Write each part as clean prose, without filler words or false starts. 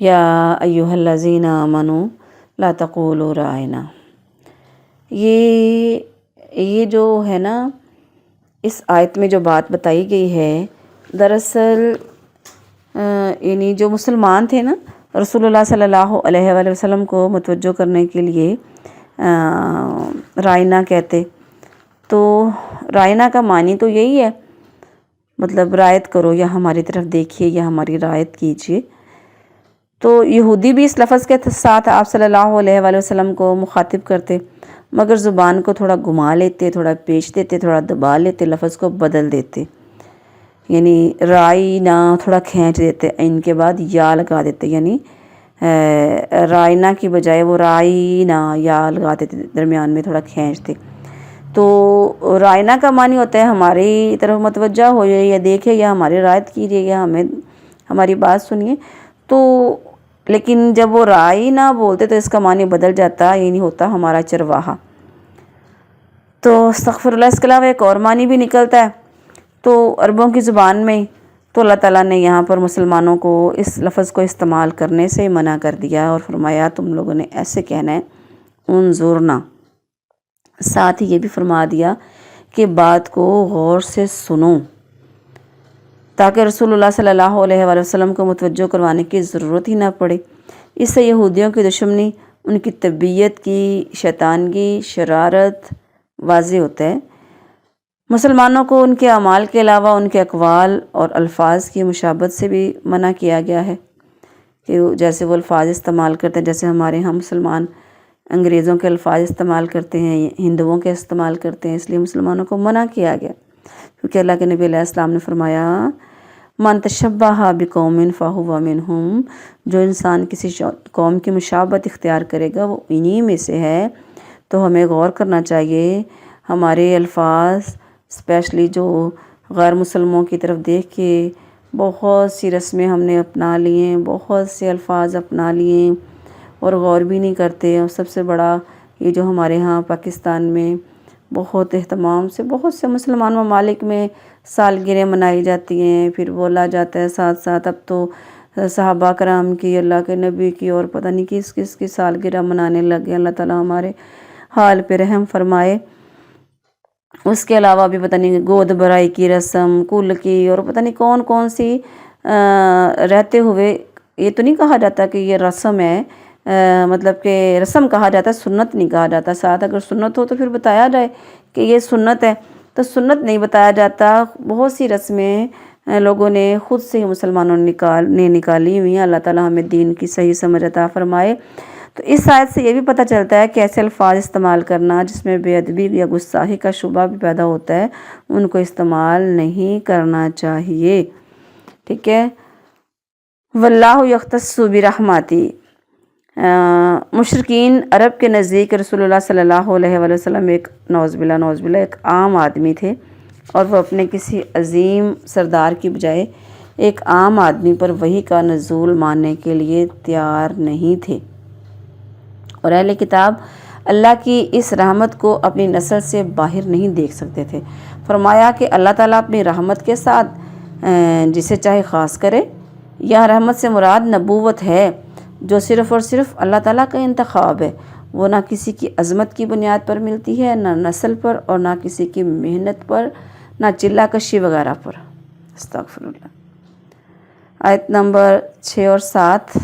یا ایھا الذین آمنوا لا تقولوا رائنا، یہ جو ہے نا اس آیت میں جو بات بتائی گئی ہے، دراصل یعنی جو مسلمان تھے نا، رسول اللہ صلی اللہ علیہ وآلہ وسلم کو متوجہ کرنے کے لیے رائنا کہتے. تو رائنا کا معنی تو یہی ہے، مطلب رعایت کرو یا ہماری طرف دیکھیے یا ہماری رعایت کیجیے. تو یہودی بھی اس لفظ کے ساتھ آپ صلی اللہ علیہ وآلہ وسلم کو مخاطب کرتے، مگر زبان کو تھوڑا گھما لیتے، تھوڑا پیچ دیتے، تھوڑا دبا لیتے، لفظ کو بدل دیتے. یعنی رائنا تھوڑا کھینچ دیتے، ان کے بعد یا لگا دیتے، یعنی رائنا کی بجائے وہ رائنا یا لگا دیتے، درمیان میں تھوڑا کھینچتے. تو رائنا کا معنی ہوتا ہے ہماری طرف متوجہ ہو جائے یا دیکھے یا ہماری رعایت کیجیے یا ہماری بات سنیے. تو لیکن جب وہ رائنا بولتے تو اس کا معنی بدل جاتا، یعنی ہوتا ہمارا چرواہا. تو استغفر اللہ، اس کے علاوہ ایک اور معنی بھی نکلتا ہے. تو عربوں کی زبان میں تو اللہ تعالیٰ نے یہاں پر مسلمانوں کو اس لفظ کو استعمال کرنے سے منع کر دیا اور فرمایا تم لوگوں نے ایسے کہنا ہے انظرنا. ساتھ ہی یہ بھی فرما دیا کہ بات کو غور سے سنو، تاکہ رسول اللہ صلی اللہ علیہ وآلہ وسلم کو متوجہ کروانے کی ضرورت ہی نہ پڑے. اس سے یہودیوں کی دشمنی، ان کی طبیعت کی شیطانگی، شرارت واضح ہوتا ہے. مسلمانوں کو ان کے اعمال کے علاوہ ان کے اقوال اور الفاظ کی مشابہت سے بھی منع کیا گیا ہے، کہ جیسے وہ الفاظ استعمال کرتے ہیں، جیسے ہمارے ہم مسلمان انگریزوں کے الفاظ استعمال کرتے ہیں، ہندوؤں کے استعمال کرتے ہیں، اس لیے مسلمانوں کو منع کیا گیا. کیونکہ اللہ کے نبی علیہ السلام نے فرمایا من تشبہ بقوم فہو منہم، جو انسان کسی قوم کی مشابہت اختیار کرے گا وہ انہی میں سے ہے. تو ہمیں غور کرنا چاہیے، ہمارے الفاظ اسپیشلی جو غیر مسلموں کی طرف دیکھ کے بہت سی رسمیں ہم نے اپنا لی ہیں، بہت سے الفاظ اپنا لیے اور غور بھی نہیں کرتے. اور سب سے بڑا یہ جو ہمارے ہاں پاکستان میں بہت اہتمام سے بہت سے مسلمان ممالک میں سالگرہیں منائی جاتی ہیں، پھر بولا جاتا ہے ساتھ ساتھ اب تو صحابہ کرام کی، اللہ کے نبی کی اور پتہ نہیں کس کس کی سالگرہ منانے لگے. اللہ تعالیٰ ہمارے حال پہ رحم فرمائے. اس کے علاوہ بھی پتہ نہیں گود برائی کی رسم، کل کی، اور پتہ نہیں کون کون سی رہتے ہوئے. یہ تو نہیں کہا جاتا کہ یہ رسم ہے، مطلب کہ رسم کہا جاتا ہے، سنت نہیں کہا جاتا. ساتھ اگر سنت ہو تو پھر بتایا جائے کہ یہ سنت ہے، تو سنت نہیں بتایا جاتا. بہت سی رسمیں لوگوں نے خود سے ہی مسلمانوں نے نکالی ہوئی ہیں. اللہ تعالیٰ ہمیں دین کی صحیح سمجھ عطا فرمائے. تو اس آیت سے یہ بھی پتہ چلتا ہے کہ ایسے الفاظ استعمال کرنا جس میں بے ادبی یا گستاخی کا شبہ بھی پیدا ہوتا ہے، ان کو استعمال نہیں کرنا چاہیے. ٹھیک ہے. واللہ یختص برحمتہ، مشرکین عرب کے نزدیک رسول اللہ صلی اللہ علیہ وآلہ وسلم ایک نعوذ باللہ ایک عام آدمی تھے، اور وہ اپنے کسی عظیم سردار کی بجائے ایک عام آدمی پر وحی کا نزول ماننے کے لیے تیار نہیں تھے. اور اہل کتاب اللہ کی اس رحمت کو اپنی نسل سے باہر نہیں دیکھ سکتے تھے. فرمایا کہ اللہ تعالیٰ اپنی رحمت کے ساتھ جسے چاہے خاص کرے. یہ رحمت سے مراد نبوت ہے، جو صرف اور صرف اللہ تعالیٰ کا انتخاب ہے. وہ نہ کسی کی عظمت کی بنیاد پر ملتی ہے، نہ نسل پر، اور نہ کسی کی محنت پر، نہ چلہ کشی وغیرہ پر. استغفر اللہ. آیت نمبر 6 اور 7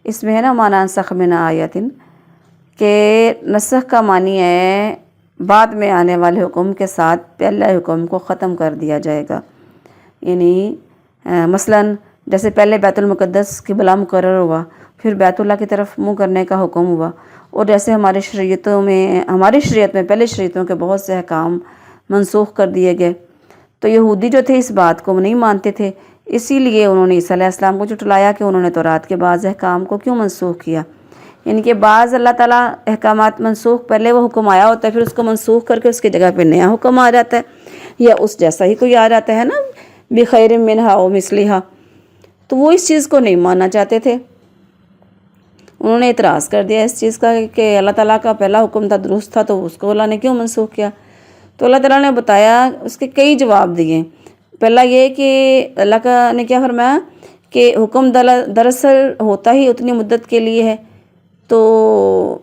اس میں ہے نا مانا انسخ من آیتن، کہ نسخ کا معنی ہے بعد میں آنے والے حکم کے ساتھ پہلے حکم کو ختم کر دیا جائے گا. یعنی مثلاً جیسے پہلے بیت المقدس قبلہ مقرر ہوا، پھر بیت اللہ کی طرف منہ کرنے کا حکم ہوا، اور جیسے ہماری شریعت میں پہلے شریعتوں کے بہت سے احکام منسوخ کر دیے گئے. تو یہودی جو تھے اس بات کو نہیں مانتے تھے، اسی لیے انہوں نے عیسیٰ علیہ السلام کو جھٹلایا کہ انہوں نے تورات کے بعض احکام کو کیوں منسوخ کیا. یعنی کہ بعض اللہ تعالیٰ احکامات منسوخ، پہلے وہ حکم آیا ہوتا ہے، پھر اس کو منسوخ کر کے اس کی جگہ پہ نیا حکم آ جاتا ہے، یا اس جیسا ہی کوئی آ جاتا ہے نا، بخیر منہا و مثلہا. تو وہ اس چیز کو نہیں ماننا چاہتے تھے. انہوں نے اعتراض کر دیا اس چیز کا کہ اللہ تعالیٰ کا پہلا حکم تھا، درست تھا، تو اس کو اللہ نے کیوں منسوخ کیا. تو اللہ تعالیٰ نے بتایا، اس کے کئی جواب دیے. پہلا یہ کہ اللہ کا نے کیا فرمایا کہ حکم دراصل ہوتا ہی اتنی مدت کے لیے ہے، تو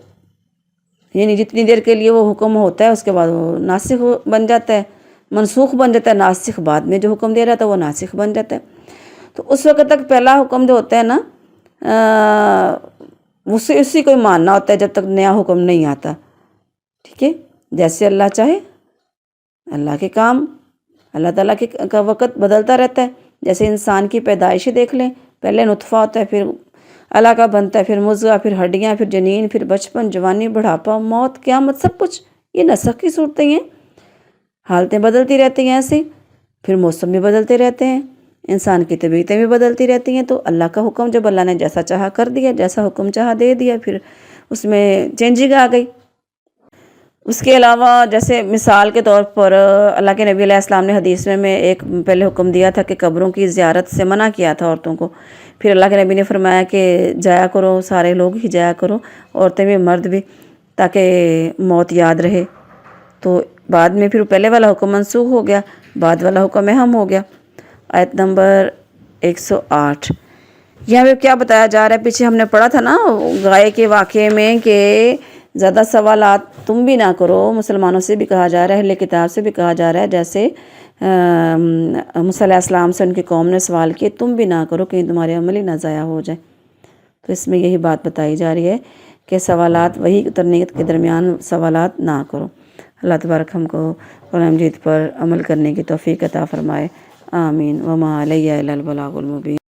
یعنی جتنی دیر کے لیے وہ حکم ہوتا ہے اس کے بعد وہ ناسخ بن جاتا ہے، منسوخ بن جاتا ہے، ناسخ بعد میں جو حکم دے رہا تھا وہ ناسخ بن جاتا ہے۔ تو اس وقت تک پہلا حکم جو ہوتا ہے نا اسی کو ماننا ہوتا ہے جب تک نیا حکم نہیں آتا، ٹھیک ہے۔ جیسے اللہ چاہے، اللہ کے کام، اللہ تعالیٰ کا وقت بدلتا رہتا ہے۔ جیسے انسان کی پیدائش دیکھ لیں، پہلے نطفہ ہوتا ہے، پھر علقہ بنتا ہے، پھر مضغہ، پھر ہڈیاں، پھر جنین، پھر بچپن، جوانی، بڑھاپا، موت، قیامت، سب کچھ یہ نسخ کی صورتیں ہیں۔ حالتیں بدلتی رہتی ہیں ایسے، پھر موسم بھی بدلتے رہتے ہیں، انسان کی طبیعتیں بھی بدلتی رہتی ہیں۔ تو اللہ کا حکم جب اللہ نے جیسا چاہا کر دیا، جیسا حکم چاہا دے دیا، پھر اس میں چینجنگ آ گئی۔ اس کے علاوہ جیسے مثال کے طور پر اللہ کے نبی علیہ السلام نے حدیث میں ایک پہلے حکم دیا تھا کہ قبروں کی زیارت سے منع کیا تھا عورتوں کو، پھر اللہ کے نبی نے فرمایا کہ جایا کرو، سارے لوگ ہی جایا کرو، عورتیں بھی مرد بھی، تاکہ موت یاد رہے۔ تو بعد میں پھر پہلے والا حکم منسوخ ہو گیا، بعد والا حکم اہم ہو گیا۔ آیت نمبر 108، یہاں پہ کیا بتایا جا رہا ہے؟ پیچھے ہم نے پڑھا تھا نا گائے کے واقعے میں کہ زیادہ سوالات تم بھی نہ کرو۔ مسلمانوں سے بھی کہا جا رہا ہے، اہل کتاب سے بھی کہا جا رہا ہے، جیسے موسیٰ علیہ السلام سے ان کی قوم نے سوال کیے، تم بھی نہ کرو کہیں تمہارے عمل ہی نہ ضائع ہو جائے۔ تو اس میں یہی بات بتائی جا رہی ہے کہ سوالات وہی اترنے کے درمیان سوالات نہ کرو۔ اللہ تبارک ہم کو قرآن مجید پر عمل کرنے کی توفیق عطا فرمائے، آمین۔ وما علیہ الا البلاغ المبین۔